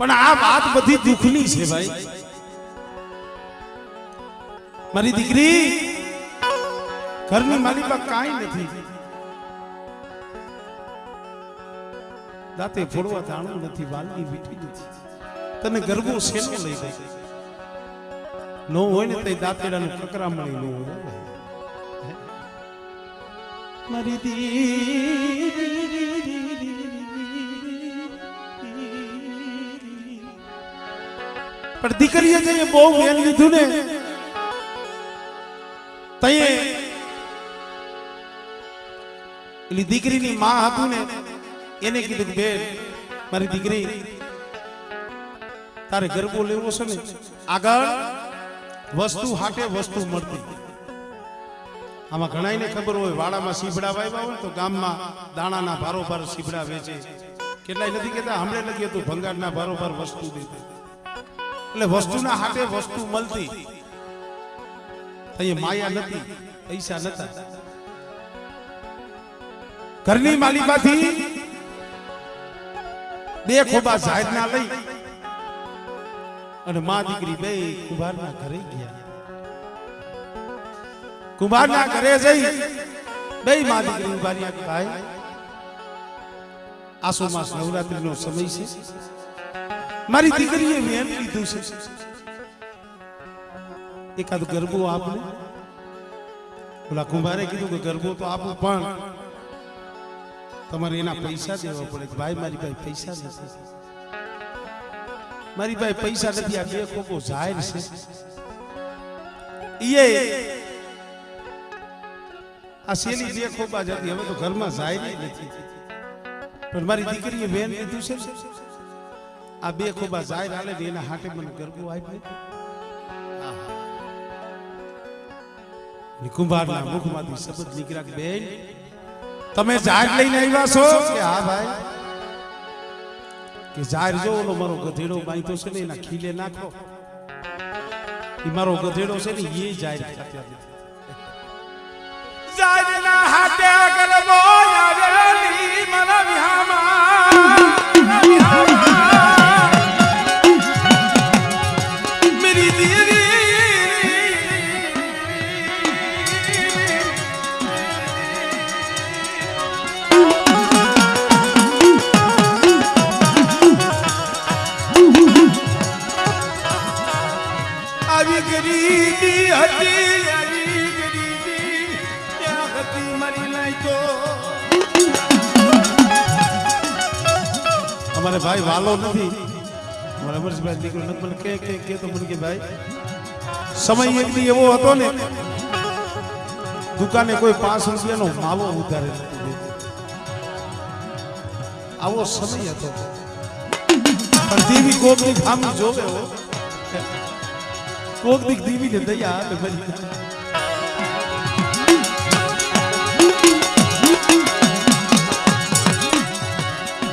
પણ આ વાત બધી દુઃખની છે ભાઈ। મારી દીકરી ઘરની માલિકા કાંઈ નથી, દાંતે ફોડવા જાણું નથી, વાલની વીટી નથી, તને ગરબો શેનો લઈ દે નો હોય ને તે દાંતેડાનું કકરામણી નો હોય મારી પણ દીકરીએ જઈએ બહુ વેલ લીધું ને તઈએ એલી દીકરીની માં હતું ને એને કીધું કે બેન મારી દીકરી તારે ગરબો લેવો છે ને આગળ વસ્તુ હાટે વસ્તુ મળતી। આમાં ઘણાઈને ખબર હોય વાડામાં સીભડા વાવ્યા હોય તો ગામમાં દાણાના ભારોભાર સીભડા વેચે, કેટલાય નથી કહેતા હમણે નથી હતું ભંગારના ભારોભાર વસ્તુ દેતા, એટલે વસ્તુના હાટે વસ્તુ મળતી। અહીંયા માયા નથી, પૈસા નતા, ઘરની માલિકાથી બે ખોબા જાહેરના લઈ અને માં દીકરી બે કુંભારના ઘરે ગયા। કુંભારના ઘરે જઈ બે માં દીકરી ઉભાર્યા કે ભાઈ આસો માસ નવરાત્રીનો સમય છે, મારી દીકરીએ વેમ લીધું છે, એકાદ ગરબો આપને। ઓલા કુંભારે કીધું કે ગરબો તો આપું પણ તમારે એના પૈસા દેવા પડે। ભાઈ મારી પાસે પૈસા નથી, મારી પાસે પૈસા નથી, આ બે ખોબો જાહેર છે, આ શેલી બે ખોબા જતી, હવે તો ઘરમાં જાહેર નથી, પણ મારી દીકરીએ વેન લીધું છે, આ બે ખોબા જાહેર હાલે ને એના હાટે મને ગરબો આપી। કુંભારના મુખમાંથી શબ્દ નીકળ્યા કે બેન તમે જાહેર લઈને આવ્યા છો કે હા ભાઈ, કે જાહેર જો ઓલો મારો ગધેડો બાંધ્યો છે ને એના ખીલે નાખો, એ મારો ગધેડો છે ને એ જાહેર ખાતે જાહેરના હાટે ગરબો આવેલી મારા વિહામાં મેરી દીદી આવી ગરીબી હતી, આવી ગરીબી ત્યાં હતી મારી લાઈ તો અમારે ભાઈ વાલો નથી, અમારે અમરજીભાઈ દીકરો નથી, મને કે તો મને કે ભાઈ સમય એક દી એવો હતો ને દુકાને કોઈ 5 રૂપિયાનો માવો ઉધારે આવો સમય હતો, પણ દેવી કોકની ખામી જોવે હો, કોક દીક દેવી ને દયા આવે ભરી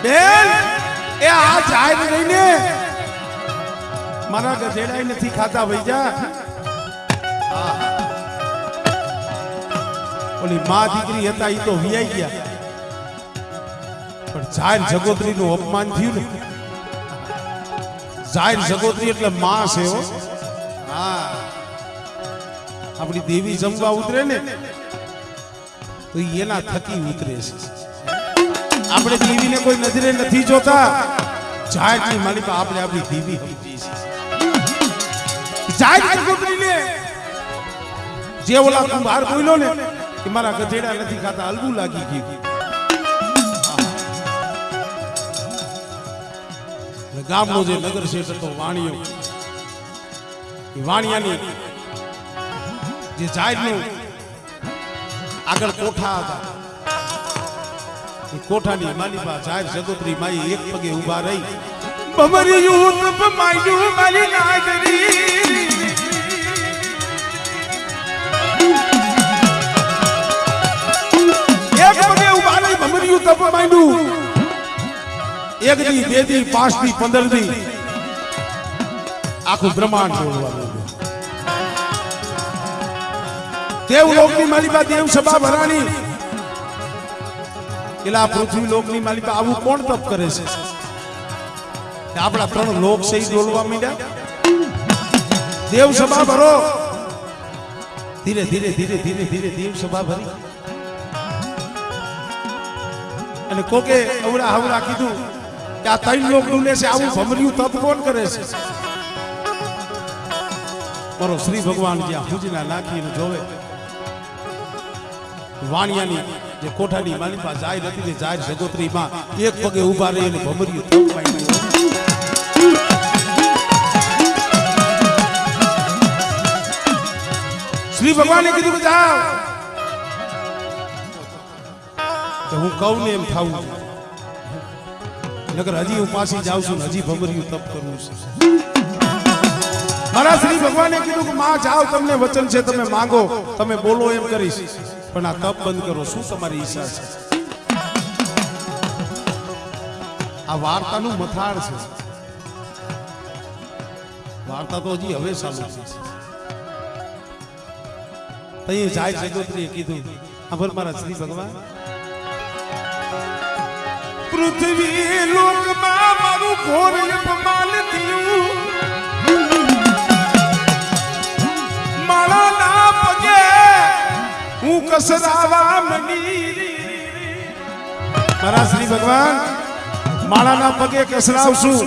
બેન એ આ જાહેર રહીને મારા ગધેડા નથી ખાતા ભૈજા। ઓલી માં દીકરી હતા એ તો વિયાઈ ગયા, પણ જાહેર જગોત્રી નું અપમાન થયું ને, જાહેર જગોત્રી એટલે માં છે હો, આપણી દેવી જમવા ઉતરે ને તો એના થકી ઉતરે છે, આપણે દેવીને કોઈ નજરે નથી જોતા, જાહેરની માલિકા આપણે આપણી દેવી સમજી છે। જાહેર જગોત્રીને જે ઓલા કુંભાર બોલ્યો ને કે મારા ગધેડા નથી ખાતા, હલવું લાગી ગયું, ગામનો જે નગર શેઠ હતો વાણિયો, વાણિયાની જે જાહેરનું આગળ કોઠા હતા, એ કોઠાની માલિકા જાહેર જગોત્રી માઈ એક પગે ઊભા રહી ભમરિયું તપ માયુ મારી નાગરી, એક પગે ઊભા રહી ભમરિયું તપ માયુ, એક દી બે દી 5 દી 15 દી આખું બ્રહ્માંડ જોડવાનું। દેવલોકની માલિકા દેવ સભા ભરાણી, એલા પૃથ્વી લોકની માલિકા આવું કોણ તપ કરે છે? આપણા 3 લોક છે ઈ ડોલવા માંડ્યા. દેવ સભા ભરો. ધીરે ધીરે ધીરે ધીરે ધીરે દેવ સભા ભરી. અને કોકે અવડા હવડા કીધું કે આ 3 લોક ડૂલે છે, આવું ભમર્યું તપ કોણ કરે છે? મારો શ્રી ભગવાન જ્યાં હુજના નાખીને જોવે, વાણિયાની જે કોઠાની માલિપા જાહેર હતી ને જાહેર જગોત્રીમાં એક પગે ઊભા રહી અને ભમર્યું તપ પાડ્યું. શ્રી ભગવાને કીધું કે જાઓ, કે હું કહું ને એમ થાવું, નકર હજી હું પાછી જાઉં છું, હજી ભમર્યું તપ કરવું છે. મારા શ્રી ભગવાને કીધું કે માં જાઓ, તમને વચન છે, તમે માંગો, તમે બોલો એમ કરીશ, પણ આ તપ બંધ કરો. શું તમારી ઈચ્છા છે? આ વાર્તાનું મથાળ છે. વાર્તા તો હજી હવે ચાલુ છે. તઈ જાય જગોત્રીએ કીધું, ખબર મારા શ્રી ભગવાન, પૃથ્વી લોકમાં મારું ઘોર અપમાન થયું, માળાના પગે હું કસરાવા મની. મારા શ્રી ભગવાન, માળાના પગે કસરાવશું,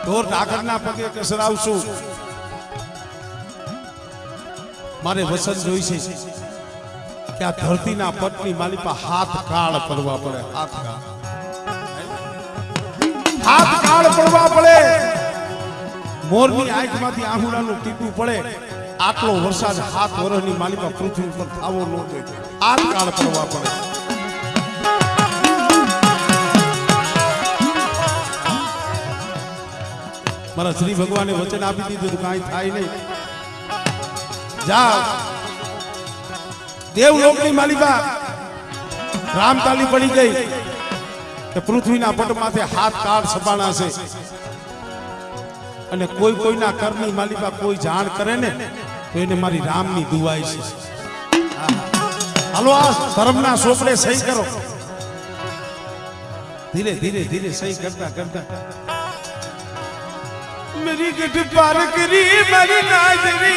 ઢોર ઢાકરના પગે કસરાવશું. મારે વસન જોઈશે કે આ ધરતીના પટની માલિપા હાથ કાળ પડવા પડે. હાથ કાળ પડવા પડે. મોરની આંખમાંથી આહુડાનું ટીપું પડે. આટલો વરસાદ 7 વર્ષની માલિપા પૃથ્વી ઉપર થાવો ન જોઈએ. હાથ કાળ પડવા પડે. મારા શ્રી ભગવાને વચન આપી દીધું તો કાંઈ થાય નહીં. જાઓ, દેવલોકની માલિકા રામતાલી પડી ગઈ કે પૃથ્વીના પટમાંથી હાથ કાળ સપાણા છે. અને કોઈ કોઈના કરની માલિકા કોઈ જાણ કરે ને તો એને મારી રામની દુઆઈ છે. હાલો, આ ધર્મના સોપડે સહી કરો. ધીરે ધીરે ધીરે સહી કરતા કરતા मेरी गट पार करी मेरी नाजरी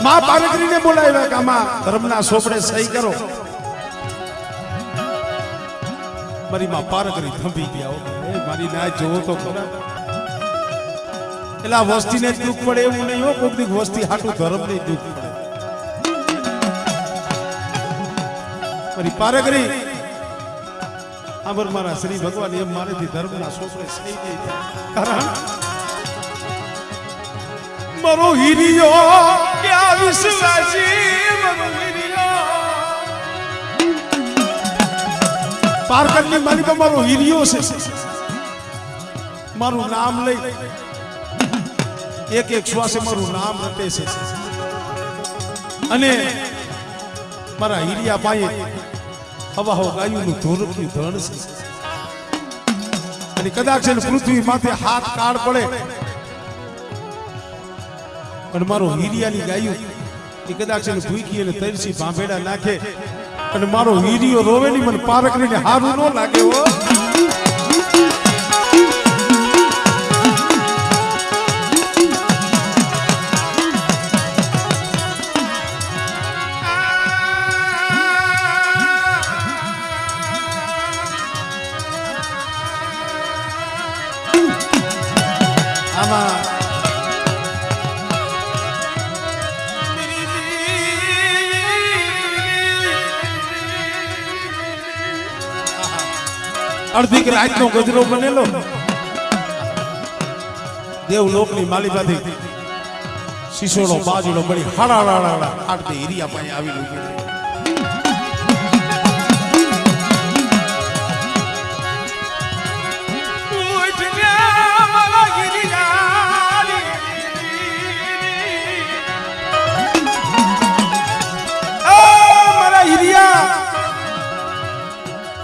मां पारकरी ने बोलाव्या કે આમાં ધર્મના સોપડે સહી કરો. મારી માં પારકરી થંભી ગયા. મારી ના જોવો તો ખરા. એટલે વસ્તીને જ દુઃખ પડે એવું નહીં હો. કોઈક દી વસ્તી હાટું ધર્મ ને દુઃખ પડે. મારી પારકરી આબર મારા શ્રી ભગવાન એમ મારેથી ધર્મના સોપડે સહી નહીં થાય. કારણ મારો હીરિયો ક્યાં વિશ્વાસી, મારો હીરિયો પારકરની માલિકા મારો હીરિયો છે. મારું નામ લઈ એક એક શ્વાસે મારું નામ રટે છે. અને મારા હીરિયા પાયે હવા હો ગાયુંનું ધોરક્યું ધણ છે. અને કદાચ પૃથ્વી માથે હાથ કાળ પડે અને મારો હીરિયાની ગાયું એ કદાચ ભૂખી અને તરસી ભાંભેડા નાખે અને મારો હીરિયો રોવે ની મને પારકરીને હારું ન લાગે હો. આમાં અડધી રાતનો ગજરો બનેલો. દેવલોકની માલિકાથી શીશોનો બાજુનો બળી હાડા આડતી હીરિયા પાસે આવી ઉભી રહી.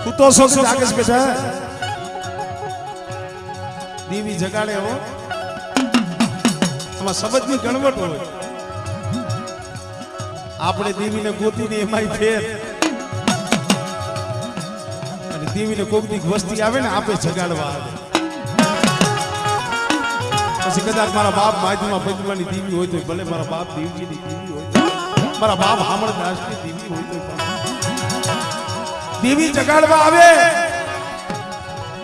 તું તો સોચ આગળ બેઠા દેવી જગાડે હો આમાં શબ્દની ગણવટ હોય આપણે દેવીને ગોતીને એમાંય ફેર અને દેવીને કોકની વસ્તી આવે ને આપે જગાડવા આવે પછી કદાચ મારા બાપ માધ્યમાં પંચમાની દેવી હોય તો ભલે મારા બાપ દેવજીની દેવી હોય મારા બાપ હામળદાસની દેવી હોય તો દેવી જગાડવા આવે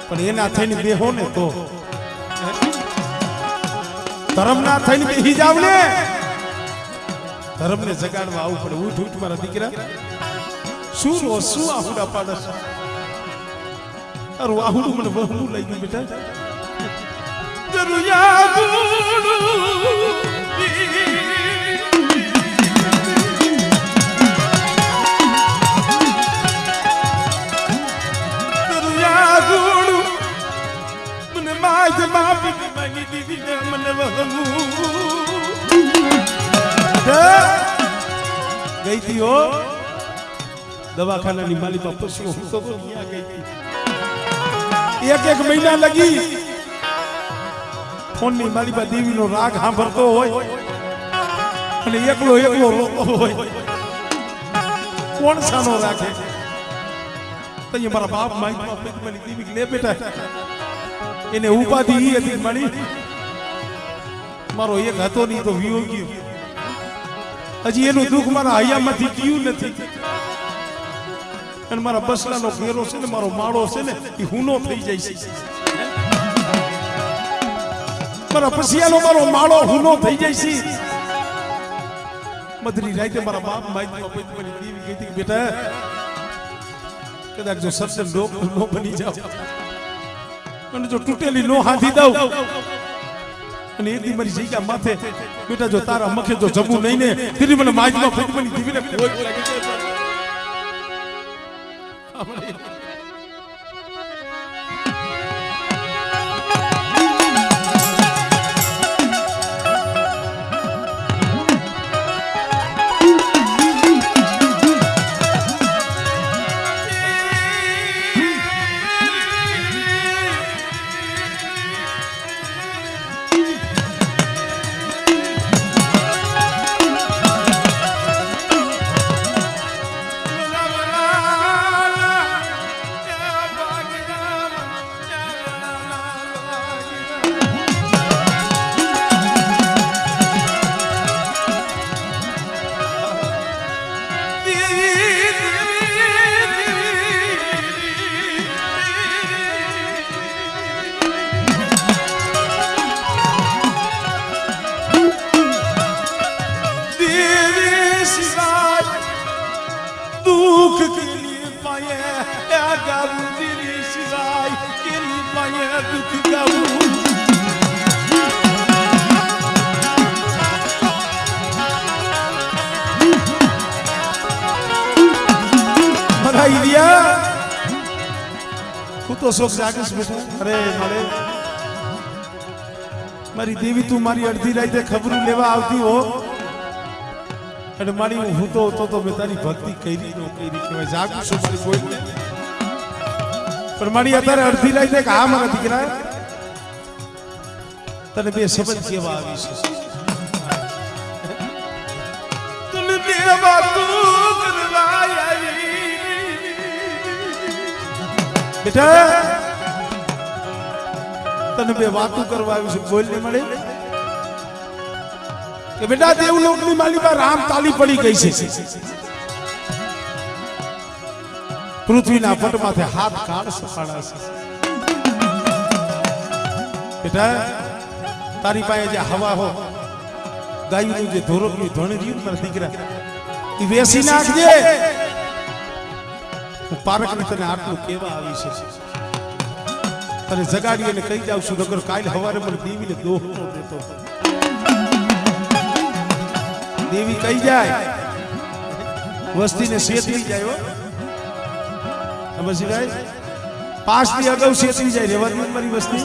પણ એના થઈને બેહો ને તો ધર્મ ના થઈને બેહી જાવ ને ધર્મને જગાડવા આવું પડે ઉઠ ઉઠ મારા દીકરા શું આહુડા પાડસ અરે આહુડું મને બહુ લઈ ગયું બેટા ગઈ હતી હો દવાખાનાની માલી પર પશુ હું તો ત્યાં ગઈ હતી એક મહિના લગી ફોનની માલી પર દેવીનો રાગ સાંભળતો હોય અને એકલો રોતો હોય કોણ સાનો રાખે તો એ મારા બાપ મારી દેવી લે બેટા એને ઉપાધિ ઈ હતી મળી મારો એક હતો નહીં તો વિયો ગયો હજી એનું દુઃખ મારા હૈયામાંથી ગયું નથી અને મારા બસલાનો ઘેરો છે ને મારો માળો છે ને એ હુનો થઈ જાય છે મારા પસિયાનો મારો માળો હુનો થઈ જાય છે મધરી રાતે મારા બાપ મારી દેવી ગઈ હતી બેટા કદાચ જો સત્સંગ નો બની જાવ અને જો તૂટેલી નો હાથી દઉં અને એક દી મારી જગ્યા માથે બેટા જો તારા મખે જો જમવું નહીં ને તેરી મને માજમાં ફૂટવાની દીવીને કોઈ લાગે છે તો શોખ જાગીશ બેટા અરે મારે મારી દેવી તું મારી અડધી રાતે ખબરું લેવા આવતી હો અને મારી હું તો મેં તારી ભક્તિ કરી નો કરી કહેવાય જાગું છું મારી કોઈ પણ મારી અત્યારે અડધી રાતે કે હા મારા દીકરા તને બે શબ્દ કેવા આવી છે તુલ દેવા તું કરવાય બેટા તને બે વાતો કરવા આવી છે બોલ ને મળે કે બેટા દેવલોકની માલી પર રામ તાલી પડી ગઈ છે પૃથ્વીના પટમાંથી હાથ કાઢ સફાળા છે બેટા તારી પાસે જે હવા હો ગાયનું જે ધોરકનું ધણ રહ્યું મારા દીકરા એ વેસી નાખજે હું પારકને તને આટલું કેવા આવી છે તને જગાડી અને કહી જાઉં છું નગર કાલ સવારે મને દેવીને દોહ નો દેતો દેવી કહી જાય વસ્તીને શેતરી જાય સમજી ભાઈ 5 દી અગાઉ શેતરી જાય રેવા દે મારી વસ્તી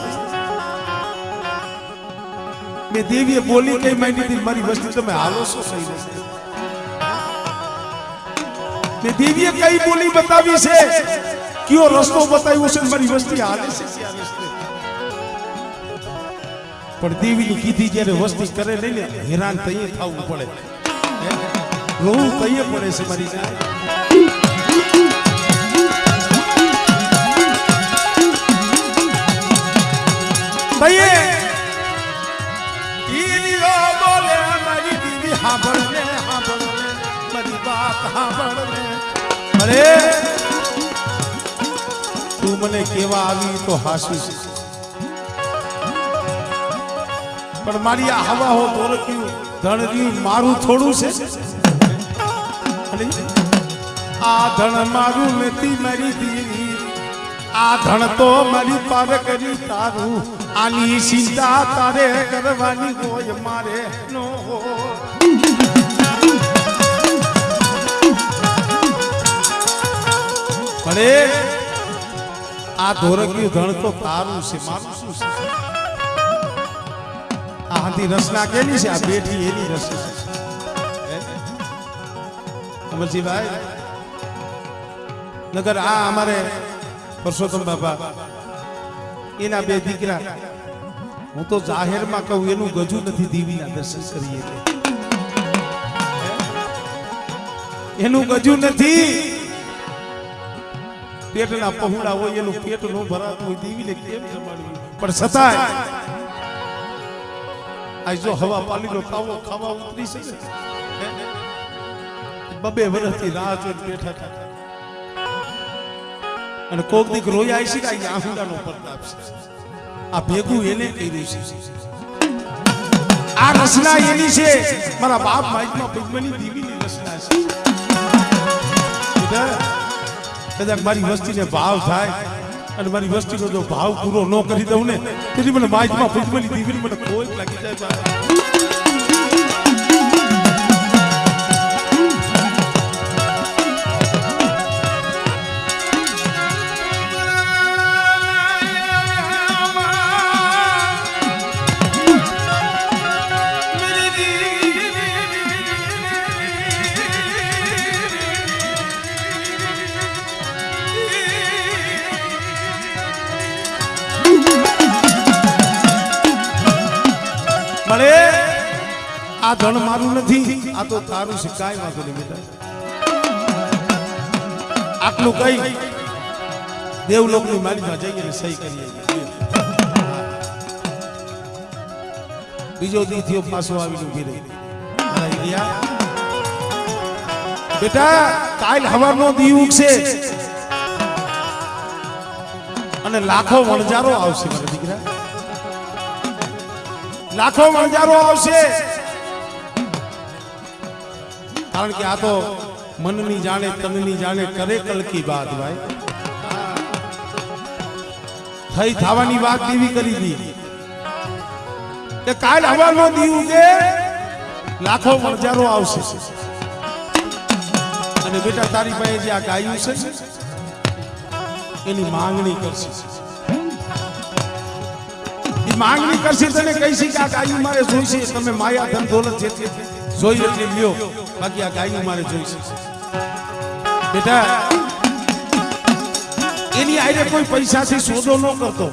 મેં દેવીએ બોલી કઈ માંડી હતી મારી વસ્તી તમે હાલો છો સહી નથી મેં દેવીએ કઈ બોલી બતાવી છે કયો રસ્તો બતાવ્યો છે મારી વસ્તી હાલે છે ક્યાં રસ્તે પણ દેવીની કીધી જ્યારે વસ્તી કરે નહીં ને હેરાન તઈએ થવું પડે, રોવું તઈએ પડે છે મારી જાય. તું મને કેવા આવી તો હાસી છે, પણ મારી આ હવા હો દોરક્યું ધણ મારું થોડું છે. આ ધણ મારું નથી મારી દેવી, આ ધણ તો મારી પાર કરી તારું, આની ચિંતા તારે કરવાની હોય મારે નો. અરે આ ધોરક્યું ધણ તો તારું છે, મારું શું છે? આ હાથી રસના કેની છે, આ બેઠી એની રસના છે. અમરજીભાઈ નગર આ અમારે પરસોત્તમ બાબા એના બે દીકરા, હું તો જાહેરમાં કહું એનું ગજુ નથી દેવીના દર્શન કરીએ, એનું ગજુ નથી. પેટના પહોળા હોય એનું પેટ નો ભરાતું હોય, દેવીને કેમ જમાડવું? પણ છતાંય આ જો હવા પાલીનો કાવો ખાવા ઉતરી છે ને, બબે વર્ષથી રાહ જોઈને બેઠા હતા, અને કોક દીક રોયા છે કે આહુડાનો પ્રતાપ છે. આ ભેગું એને કર્યું છે, આ રચના એની છે. મારા બાપ માઇકમાં પદ્મની દેવીની રચના છે. કદાચ મારી વસ્તીને ભાવ થાય અને મારી વસ્તીનો જો ભાવ પૂરો ન કરી દઉં ને, તેથી મને માઇકમાં પદ્મની દેવીની મને કોઈ લાગી જાય. આ ધન મારું નથી, આ તો તારું છે. કાંઈ વાંધો નહીં બેટા, આટલું કઈ દેવલોકની મારીમાં જઈએ સહી કરીએ. બીજો દી થયો પાછો આવીને ઉભી રહી. બેટા કાલ હવારનો દીવ છે અને લાખો વણજારો આવશે મારા દીકરા, લાખો વણજારો આવશે. કારણ કે આ તો મનની જાણે તનની જાણે કરે કલકી બાત. ભાઈ થઈ થવાની વાત દેવી કરી દી કે કાલ હવાનો દીવ કે લાખો વણજારો આવશે. અને બેટા તારી પાસે જે આ ગાયું છે એની માંગણી કરશે, એ માંગણી કરશે. તને કહીશી કે આ ગાયું મારે જોઈશે, તમે માયા ધન દોલત જેટલી જોઈ એટલે લ્યો, બાકી આ ગાયું મારે જોઈશે. બેટા એની આરે કોઈ પૈસાથી સોદો ન કરતો.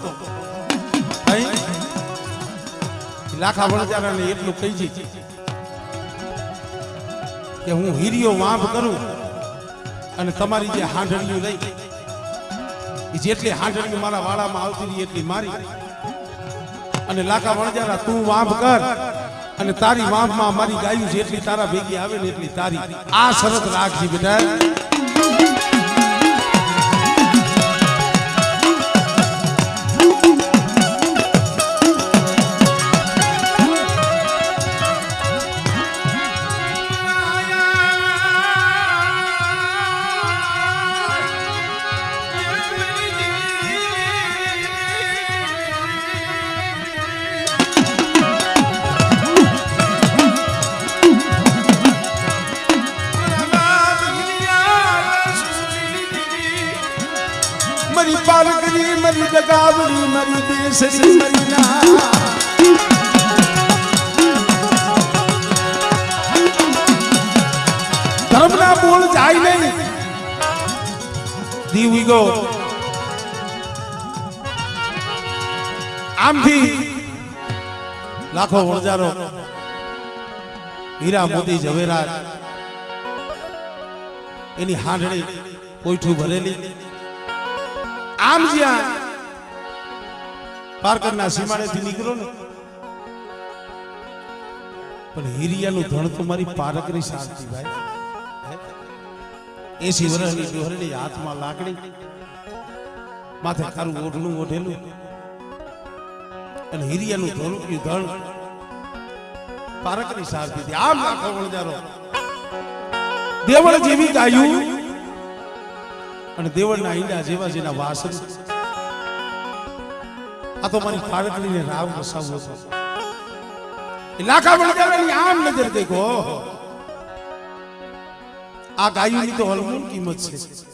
લાખા વણજારાને એટલું કહી જી કે હું હીરિયો વાંભ કરું અને તમારી જે હાંડળીઓ લઈ, જેટલી હાંડળીઓ મારા વાડામાં આવતી રહી એટલી મારી, અને લાખા વણજારા તું વાંભ કર અને તારી વાંભમાં મારી ગાયું જેટલી તારા ભેગી આવે ને એટલી તારી. આ શરત રાખજી બેટા. मरी पालकरी मरी जगावड़ी मरी देसरी मरी ना धर्म ना बोल जाए नहीं दीवी गो आम थी લાખો વણજારો હીરા મોતી ઝવેરાત એની હાંડળી કોઈઠું ભરેલી આમ જ્યાં પારકરના સીમાડેથી નીકળો ને પણ હીરિયાનું ધણ તો મારી પારકની શાંતિ ભાઈ 80 વર્ષની ડોહરની હાથમાં લાકડી માથે તારું ઓઢણું ઓઢેલું અને હીરિયાનું ધોળું ધણ પારકની શાંતિ આમ લાખો વણજારો દેવળ જેવી ગાયું અને દેવળના ઈંડા જેવા જેના વાસણ આ તો મારી પારકડીને રાવ વસાવવો હતો લાખા વણજારાની આમ નજર દેખો આ ગાયુંની તો હલમૂળ કિંમત છે